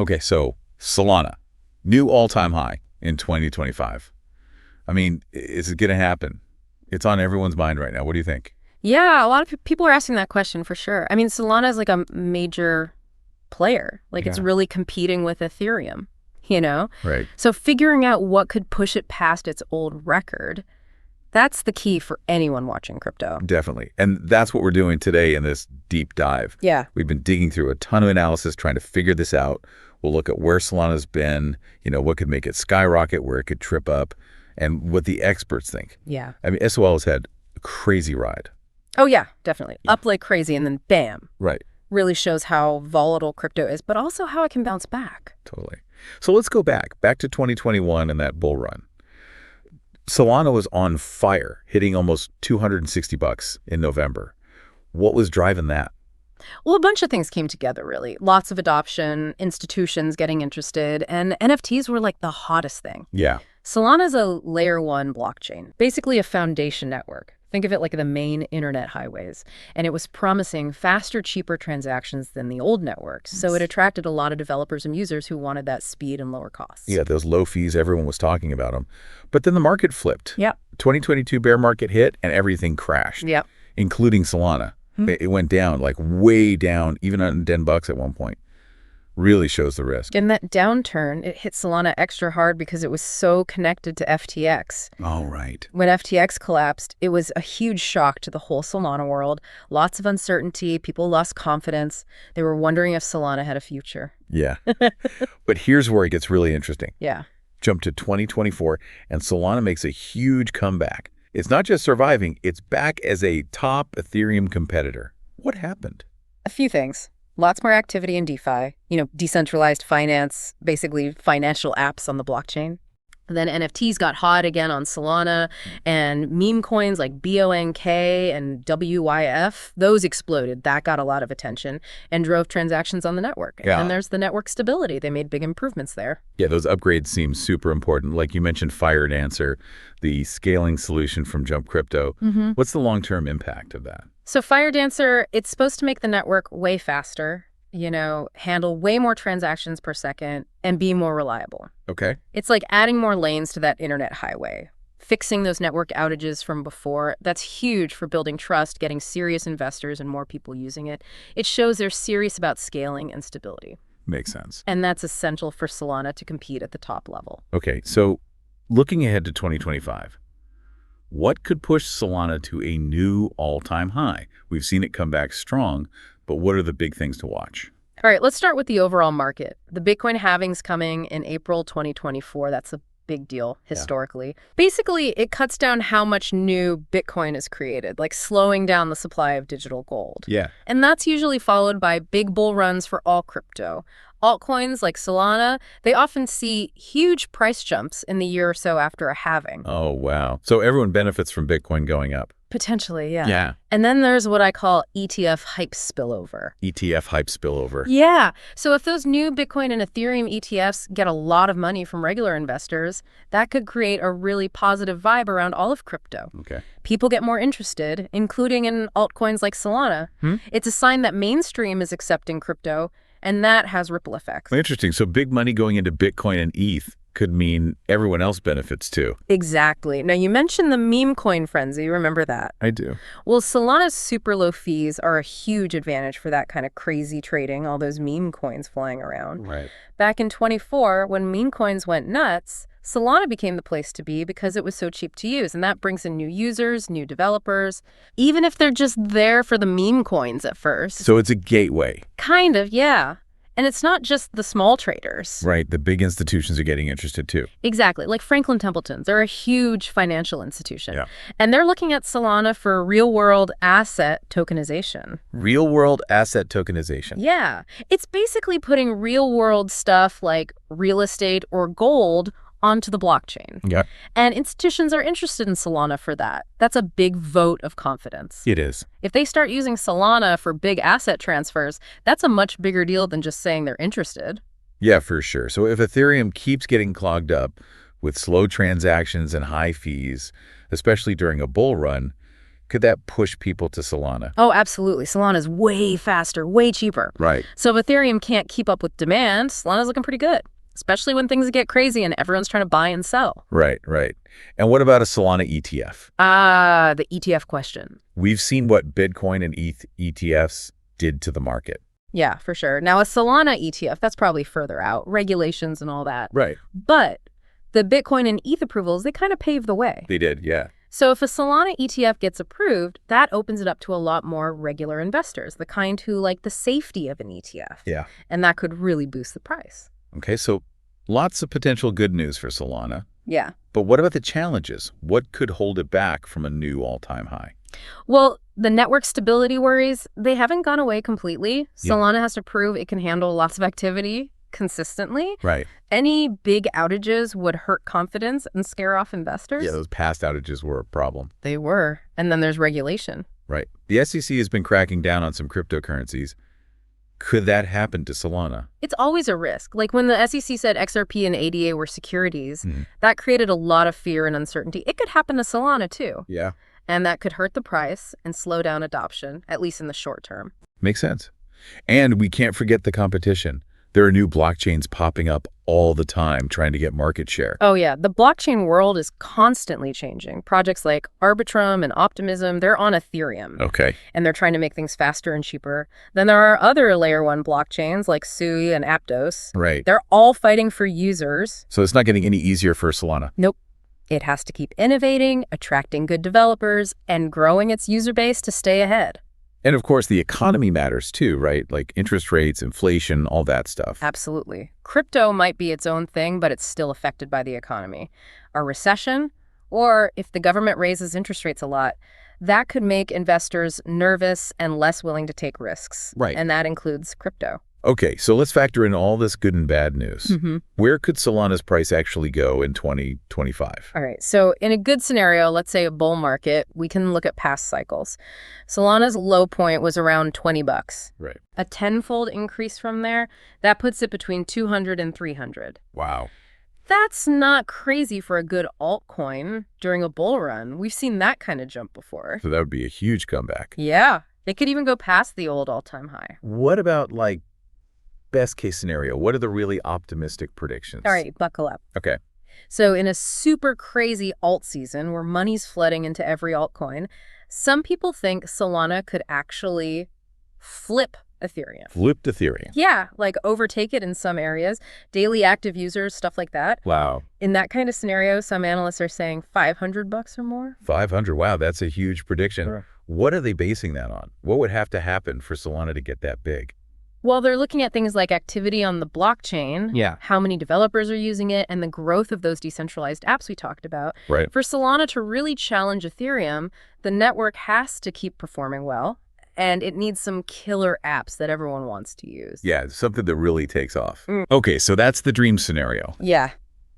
Okay, so Solana, new all-time high in 2025. I mean, is it going to happen? It's on everyone's mind right now. What do you think? Yeah, a lot of people are asking that question for sure. I mean, Solana is like a major player. Like it's Yeah. really competing with Ethereum, you know? Right. So figuring out what could push it past its old record, that's the key for anyone watching crypto. Definitely. And that's what we're doing today in this deep dive. Yeah. We've been digging through a ton of analysis trying to figure this out. We'll look at where Solana's been, what could make it skyrocket, where it could trip up, and what the experts think. Yeah. I mean, SOL has had a crazy ride. Oh, yeah, definitely. Up like crazy and then bam. Right. Really shows how volatile crypto is, but also how it can bounce back. Totally. So let's go back to 2021 and that bull run. Solana was on fire, hitting almost $260 in November. What was driving that? Well, a bunch of things came together, really. Lots of adoption, institutions getting interested, and NFTs were like the hottest thing. Yeah. Solana is a layer 1 blockchain, basically a foundation network. Think of it like the main internet highways. And it was promising faster, cheaper transactions than the old networks. So it attracted a lot of developers and users who wanted that speed and lower costs. Yeah, those low fees, everyone was talking about them. But then the market flipped. Yep. 2022 bear market hit and everything crashed. Yep. Including Solana. It went down, like way down, even on $10 at one point. Really shows the risk. In that downturn, it hit Solana extra hard because it was so connected to FTX. Oh, right. When FTX collapsed, it was a huge shock to the whole Solana world. Lots of uncertainty. People lost confidence. They were wondering if Solana had a future. Yeah. But here's where it gets really interesting. Yeah. Jump to 2024, and Solana makes a huge comeback. It's not just surviving, it's back as a top Ethereum competitor. What happened? A few things. Lots more activity in DeFi, decentralized finance, basically financial apps on the blockchain. Then NFTs got hot again on Solana, and meme coins like BONK and WYF, those exploded. That got a lot of attention and drove transactions on the network. Yeah. And there's the network stability. They made big improvements there. Yeah, those upgrades seem super important. Like you mentioned FireDancer, the scaling solution from Jump Crypto. What's the long-term impact of that? So FireDancer, it's supposed to make the network way faster, handle way more transactions per second, and be more reliable. Okay. It's like adding more lanes to that internet highway, fixing those network outages from before. That's huge for building trust, getting serious investors and more people using it. It shows they're serious about scaling and stability. Makes sense. And that's essential for Solana to compete at the top level. Okay, so looking ahead to 2025, what could push Solana to a new all-time high? We've seen it come back strong, but what are the big things to watch? All right, let's start with the overall market. The Bitcoin halving's coming in April 2024. That's a big deal historically. Basically, it cuts down how much new Bitcoin is created, like slowing down the supply of digital gold. Yeah. And that's usually followed by big bull runs for all crypto. Altcoins like Solana, they often see huge price jumps in the year or so after a halving. Oh, wow. So everyone benefits from Bitcoin going up. Potentially, yeah. Yeah. And then there's what I call ETF hype spillover. ETF hype spillover. Yeah. So if those new Bitcoin and Ethereum ETFs get a lot of money from regular investors, that could create a really positive vibe around all of crypto. Okay. People get more interested, including in altcoins like Solana. It's a sign that mainstream is accepting crypto, and that has ripple effects. Interesting. So big money going into Bitcoin and ETH could mean everyone else benefits too. Exactly. Now, you mentioned the meme coin frenzy. Remember that? I do. Well, Solana's super low fees are a huge advantage for that kind of crazy trading, all those meme coins flying around. Right. Back in 24, when meme coins went nuts, Solana became the place to be because it was so cheap to use. And that brings in new users, new developers, even if they're just there for the meme coins at first. So it's a gateway. Kind of, yeah. And it's not just the small traders. Right. The big institutions are getting interested too. Exactly. Like Franklin Templeton. They're a huge financial institution. Yeah. And they're looking at Solana for real-world asset tokenization. Real-world asset tokenization. Yeah. It's basically putting real-world stuff like real estate or gold onto the blockchain. Yeah. And institutions are interested in Solana for that. That's a big vote of confidence. It is. If they start using Solana for big asset transfers, that's a much bigger deal than just saying they're interested. Yeah, for sure. So if Ethereum keeps getting clogged up with slow transactions and high fees, especially during a bull run, Could that push people to Solana? Oh, absolutely. Solana's way faster, way cheaper. Right. So if Ethereum can't keep up with demand, Solana's looking pretty good, especially when things get crazy and everyone's trying to buy and sell. Right, right. And what about a Solana ETF? Ah, the ETF question. We've seen what Bitcoin and ETH ETFs did to the market. Yeah, for sure. Now, a Solana ETF, that's probably further out, regulations and all that. Right. But the Bitcoin and ETH approvals, they kind of paved the way. They did, yeah. So if a Solana ETF gets approved, that opens it up to a lot more regular investors, the kind who like the safety of an ETF. Yeah. And that could really boost the price. Okay, so lots of potential good news for Solana. Yeah. But what about the challenges? What could hold it back from a new all-time high? Well, the network stability worries, they haven't gone away completely. Yeah. Solana has to prove it can handle lots of activity consistently. Right. Any big outages would hurt confidence and scare off investors. Yeah, those past outages were a problem. They were. And then there's regulation. Right. The SEC has been cracking down on some cryptocurrencies. Could that happen to Solana? It's always a risk. Like when the SEC said XRP and ADA were securities, that created a lot of fear and uncertainty. It could happen to Solana too. Yeah. And that could hurt the price and slow down adoption, at least in the short term. Makes sense. And we can't forget the competition. There are new blockchains popping up all the time trying to get market share. Oh yeah, the blockchain world is constantly changing. Projects like Arbitrum and Optimism, they're on Ethereum. Okay. And they're trying to make things faster and cheaper. Then there are other layer 1 blockchains like Sui and Aptos. Right. They're all fighting for users. So it's not getting any easier for Solana. Nope. It has to keep innovating, attracting good developers, and growing its user base to stay ahead. And of course, the economy matters too, right? Like interest rates, inflation, all that stuff. Absolutely. Crypto might be its own thing, but it's still affected by the economy. A recession, or if the government raises interest rates a lot, that could make investors nervous and less willing to take risks. Right. And that includes crypto. Okay, so let's factor in all this good and bad news. Where could Solana's price actually go in 2025? All right, so in a good scenario, let's say a bull market, we can look at past cycles. Solana's low point was around $20. Right. A tenfold increase from there, that puts it between 200 and 300. Wow. That's not crazy for a good altcoin during a bull run. We've seen that kind of jump before. So that would be a huge comeback. Yeah, it could even go past the old all-time high. What about like best case scenario? What are the really optimistic predictions? All right, buckle up. Okay. So in a super crazy alt season where money's flooding into every altcoin, some people think Solana could actually flip Ethereum. Flipped Ethereum. Yeah, like overtake it in some areas, daily active users, stuff like that. Wow. In that kind of scenario, some analysts are saying $500 or more. 500. Wow, that's a huge prediction. Sure. What are they basing that on? What would have to happen for Solana to get that big? Well, they're looking at things like activity on the blockchain, how many developers are using it, and the growth of those decentralized apps we talked about. Right. For Solana to really challenge Ethereum, the network has to keep performing well, and it needs some killer apps that everyone wants to use. Yeah, something that really takes off. Okay, so that's the dream scenario. Yeah.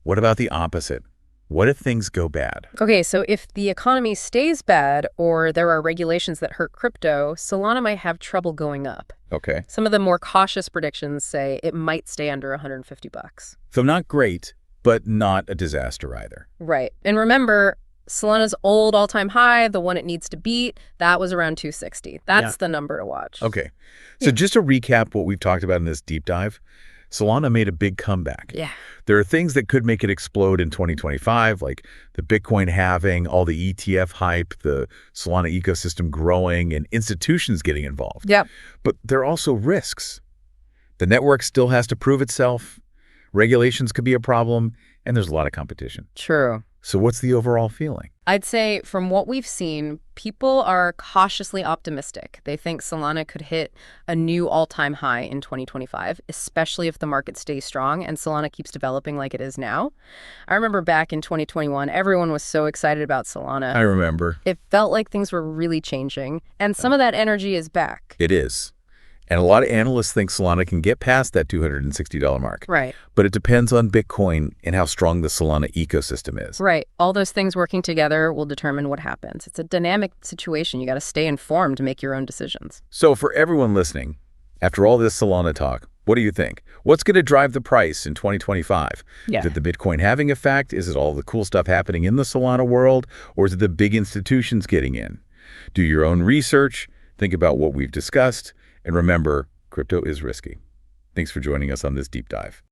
What about the opposite? What if things go bad? Okay, so if the economy stays bad or there are regulations that hurt crypto, Solana might have trouble going up. Okay. Some of the more cautious predictions say it might stay under $150. So not great, but not a disaster either. Right. And remember, Solana's old all-time high, the one it needs to beat, that was around 260. That's the number to watch. Okay. So just to recap what we've talked about in this deep dive, Solana made a big comeback. Yeah. There are things that could make it explode in 2025, like the Bitcoin halving, all the ETF hype, the Solana ecosystem growing, and institutions getting involved. Yep. But there are also risks. The network still has to prove itself. Regulations could be a problem, and there's a lot of competition. True. So what's the overall feeling? I'd say from what we've seen, people are cautiously optimistic. They think Solana could hit a new all-time high in 2025, especially if the market stays strong and Solana keeps developing like it is now. I remember back in 2021, everyone was so excited about Solana. I remember. It felt like things were really changing, and some of that energy is back. It is. And a lot of analysts think Solana can get past that $260 mark. Right. But it depends on Bitcoin and how strong the Solana ecosystem is. Right. All those things working together will determine what happens. It's a dynamic situation. You got to stay informed to make your own decisions. So for everyone listening, after all this Solana talk, what do you think? What's going to drive the price in 2025? Yeah. Is it the Bitcoin halving effect? Is it all the cool stuff happening in the Solana world? Or is it the big institutions getting in? Do your own research, think about what we've discussed, and remember, crypto is risky. Thanks for joining us on this deep dive.